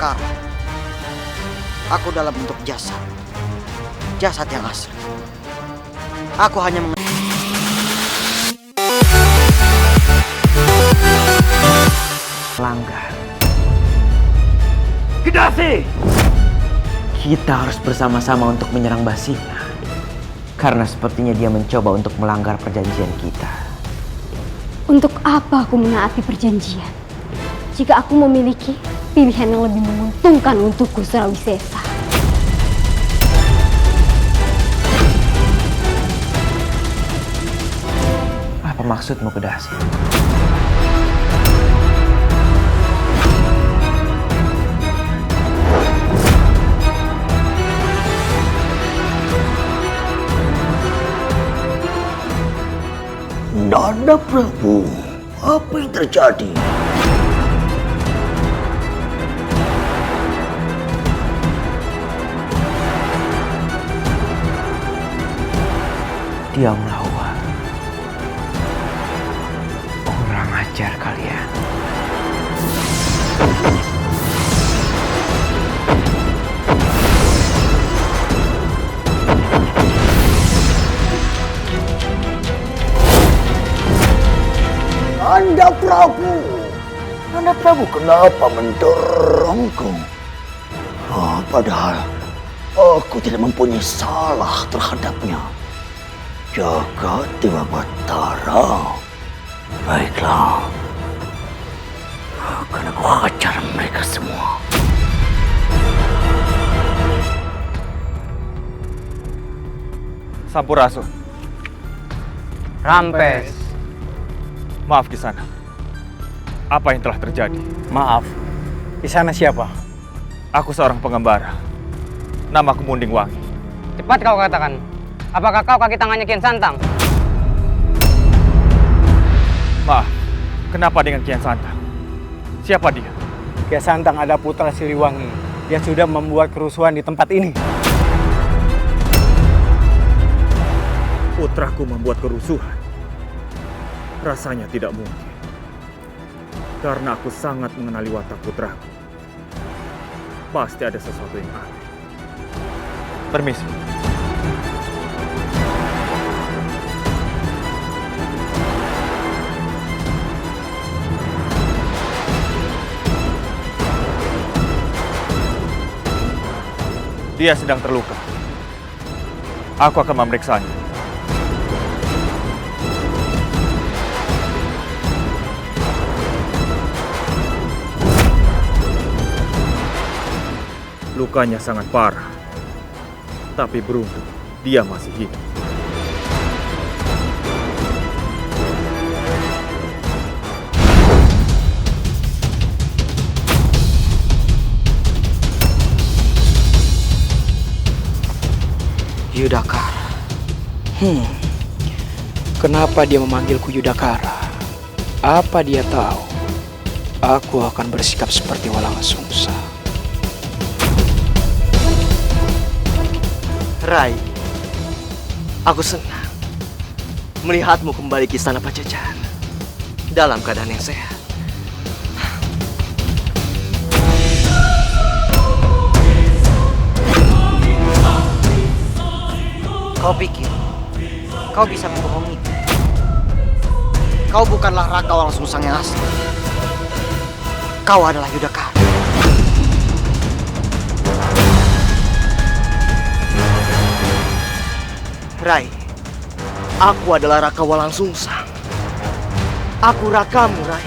Sekarang, aku dalam bentuk jasad. Jasad yang asli. Aku hanya melanggar. Kedasi! Kita harus bersama-sama untuk menyerang Basina. Karena sepertinya dia mencoba untuk melanggar perjanjian kita. Untuk apa aku menaati perjanjian? Jika aku memiliki pilihan yang lebih menguntungkan untukku, Surawisesa. Apa maksudmu, Kedasi? Nanda Prabu, apa yang terjadi? Dia melawan. Kurang ajar kalian. Nanda Prabu kenapa mendorongku? Padahal aku tidak mempunyai salah terhadapnya. Jaga Dewa Batara. Baiklah, akan aku hajar mereka semua. Sampurasun. Rampes. Maaf Kisana. Apa yang telah terjadi? Maaf, Kisana siapa? Aku seorang pengembara. Namaku Munding Wangi. Cepat kau katakan, apakah kau kaki tangannya Kian Santang? Maaf, kenapa dengan Kian Santang? Siapa dia? Kian Santang ada putra Siliwangi. Dia sudah membuat kerusuhan di tempat ini. Putraku membuat kerusuhan. Rasanya tidak mungkin. Karena aku sangat mengenali watak putraku. Pasti ada sesuatu yang aneh. Permisi. Dia sedang terluka. Aku akan memeriksanya. Lukanya sangat parah. Tapi beruntung, dia masih hidup. Yudhakara. Kenapa dia memanggilku Yudhakara? Apa dia tahu? Aku akan bersikap seperti Walangsungsa. Rai, aku senang melihatmu kembali ke istana Pajajaran dalam keadaan yang sehat. Kau pikir kau bisa membohongiku? Kau bukanlah Raka Walangsungsang yang asli. Kau adalah Yudhakara. Rai, aku adalah Raka Walangsungsang. Aku Rakamu, Rai.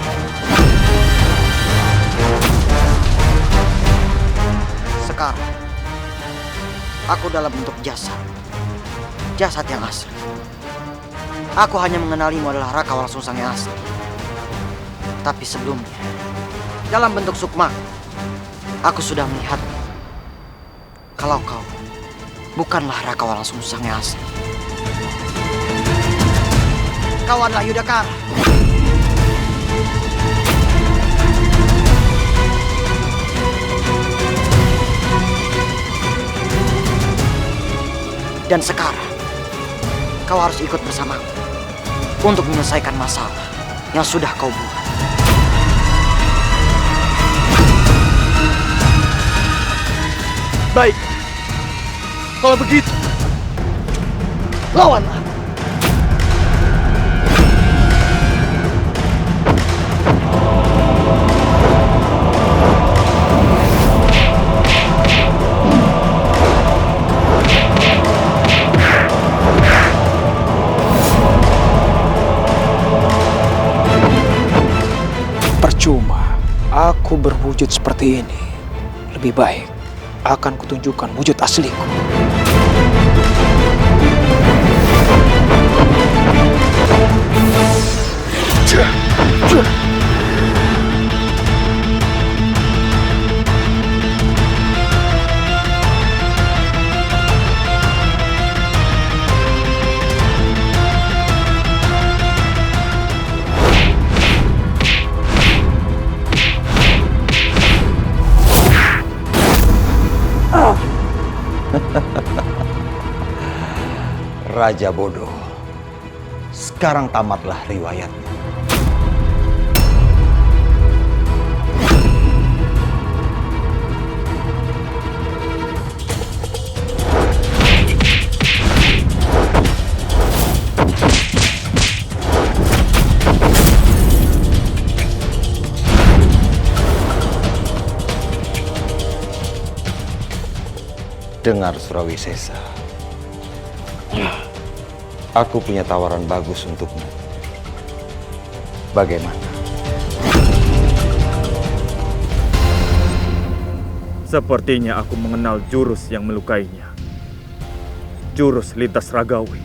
Sekarang, aku dalam bentuk jasad. Jasad yang asli. Aku hanya mengenalimu adalah Raka Walangsungsang yang asli. Tapi sebelumnya, dalam bentuk sukma, aku sudah melihatmu. Kalau kau bukanlah Raka Walangsungsang yang asli. Kau adalah Yudhakara. Dan sekarang, kau harus ikut bersamaku untuk menyelesaikan masalah yang sudah kau buat. Baik. Kalau begitu, Lawanlah. Percuma, aku berwujud seperti ini. Lebih baik, akan kutunjukkan wujud asliku. Raja bodoh. Sekarang tamatlah riwayatnya. Dengar Surawisesa. Aku punya tawaran bagus untukmu. Bagaimana? sepertinya aku mengenal jurus yang melukainya. Jurus lintas ragawi.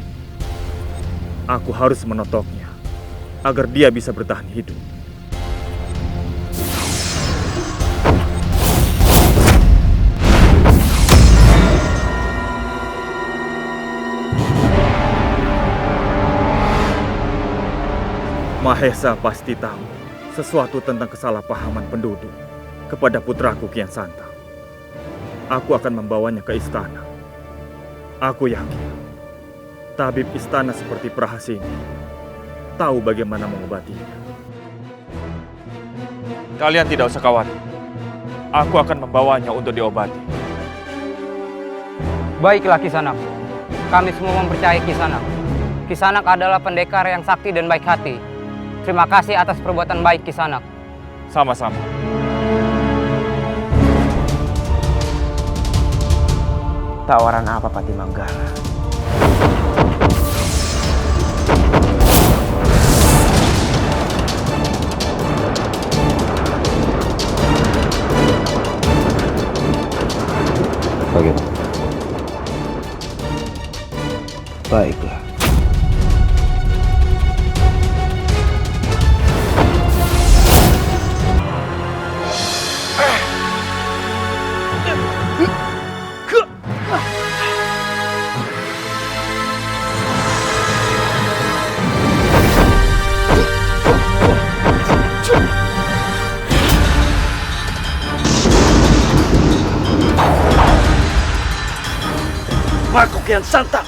Aku harus menotoknya agar dia bisa bertahan hidup. Mahesa pasti tahu sesuatu tentang kesalahpahaman penduduk kepada putraku Kian Santang. Aku akan membawanya ke istana. Aku yakin tabib istana seperti Prahasini tahu bagaimana mengobatinya. Kalian tidak usah khawatir. Aku akan membawanya untuk diobati. Baiklah Kisanak. Kami semua mempercayai Kisanak. Kisanak adalah pendekar yang sakti dan baik hati. Terima kasih atas perbuatan baik Kisanak. Sama-sama. Tawaran apa Pati Manggala? Bagaimana? Baiklah. Aku Kian Santang.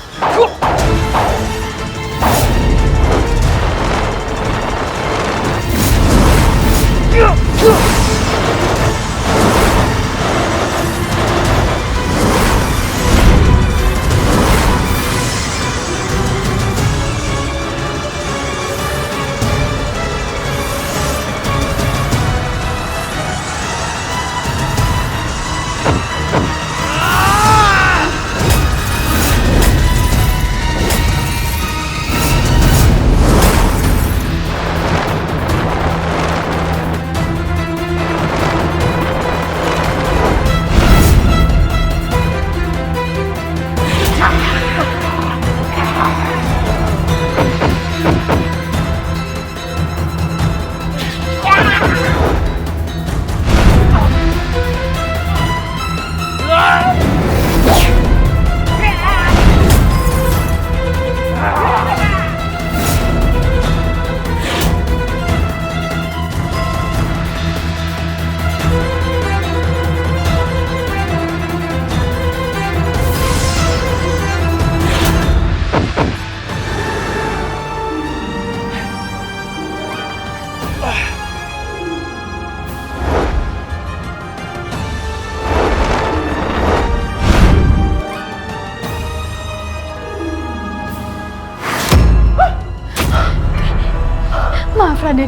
Raden.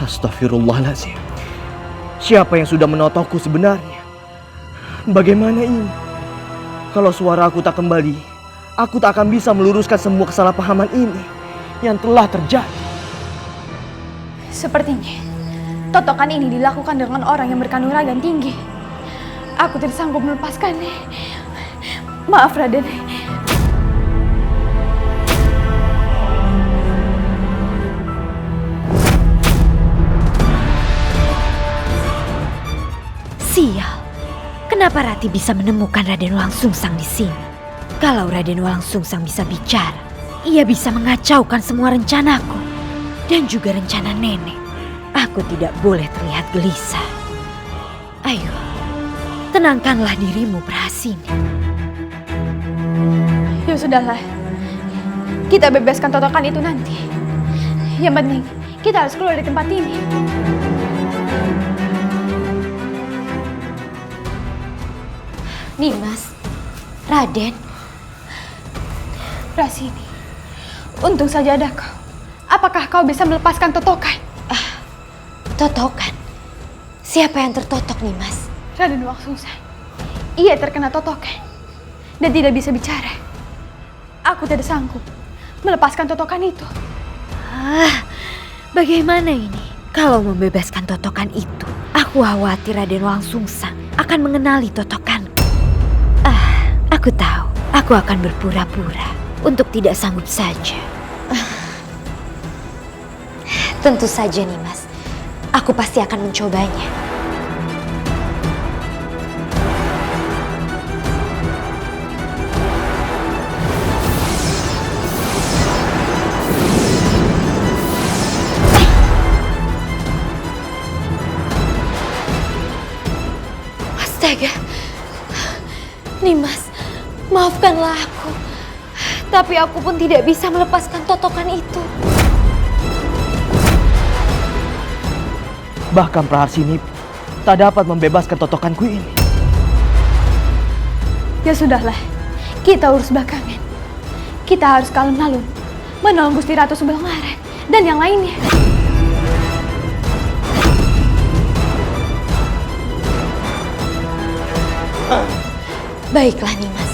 Astagfirullahaladzim. Siapa yang sudah menotokku sebenarnya? Bagaimana ini? Kalau suara aku tak kembali, aku tak akan bisa meluruskan semua kesalahpahaman ini yang telah terjadi. Sepertinya totokan ini dilakukan dengan orang yang berkanuragan tinggi. Aku tidak sanggup melepaskannya. Maaf, Raden. Sial, kenapa Rati bisa menemukan Raden Walangsungsang di sini? Kalau Raden Walangsungsang bisa bicara, ia bisa mengacaukan semua rencanaku dan juga rencana nenek. Aku tidak boleh terlihat gelisah. Ayo, tenangkanlah dirimu, Prahasini. Ya sudahlah, kita bebaskan totokan itu nanti. Yang penting, kita harus keluar dari tempat ini. Nimas, Raden, Prahasini, untung saja ada kau. Apakah kau bisa melepaskan totokan? totokan. Siapa yang tertotok, Nimas? Raden Walangsungsang. Ia terkena totokan dan tidak bisa bicara. Aku tidak sanggup melepaskan totokan itu. Bagaimana ini? Kalau membebaskan totokan itu, aku khawatir Raden Walangsungsang akan mengenali totokanku. Aku tahu, aku akan berpura-pura untuk tidak sanggup saja. Tentu saja, Nimas. Aku pasti akan mencobanya. Astaga. Nimas, maafkanlah aku. Tapi aku pun tidak bisa melepaskan totokan itu. Bahkan Prahasini tak dapat membebaskan totokanku ini. Ya sudahlah, kita urus belakangan. Kita harus ke alun-alun, menolong Gusti Ratu Subanglarang dan yang lainnya. Baiklah, Nimas.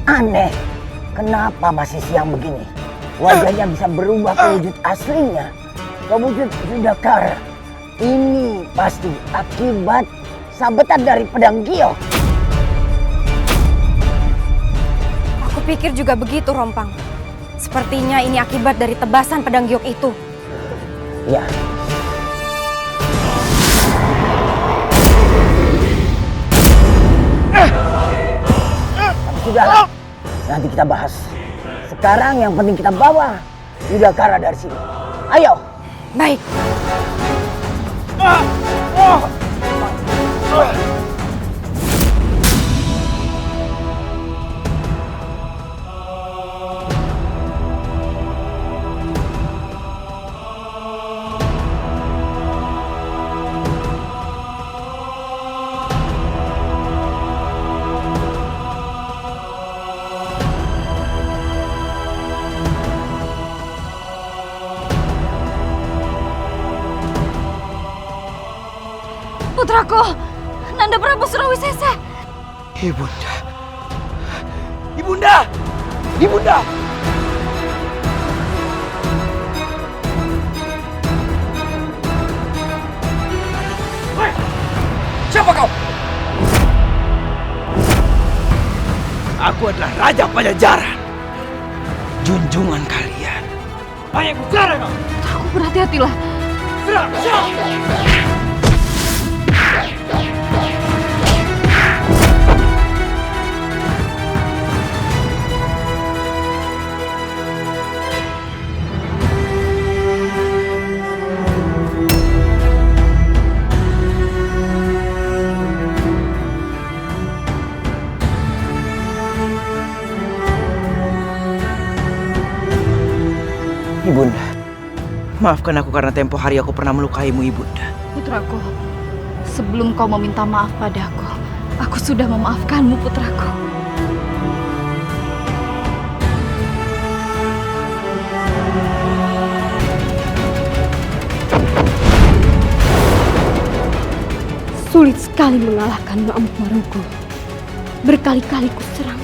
Aneh, kenapa masih siang begini? Wajahnya bisa berubah ke wujud aslinya, ke wujud Yudhakara. Ini pasti akibat sabetan dari pedang giok. Aku pikir juga begitu, Rompang. Sepertinya ini akibat dari tebasan pedang giok itu. Ya. Sudahlah, nanti kita bahas. Sekarang yang penting kita bawa Yudhakara dari sini. Ayo. Baik. Putraku, Nanda Prabu Surawisesa. Ibunda. Ibunda. Ibunda. Hei, siapa kau? Aku adalah Raja Pajajaran. Junjungan kalian. Banyak bicara kau. Putraku, berhati-hatilah. Serang. Ibunda, maafkan aku karena tempo hari aku pernah melukaimu, Ibunda. Putraku, sebelum kau meminta maaf padaku, aku sudah memaafkanmu, putraku. Sulit sekali mengalahkan Amuk Marugul. Berkali-kali ku serang,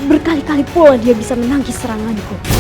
berkali-kali pula dia bisa menangkis seranganku.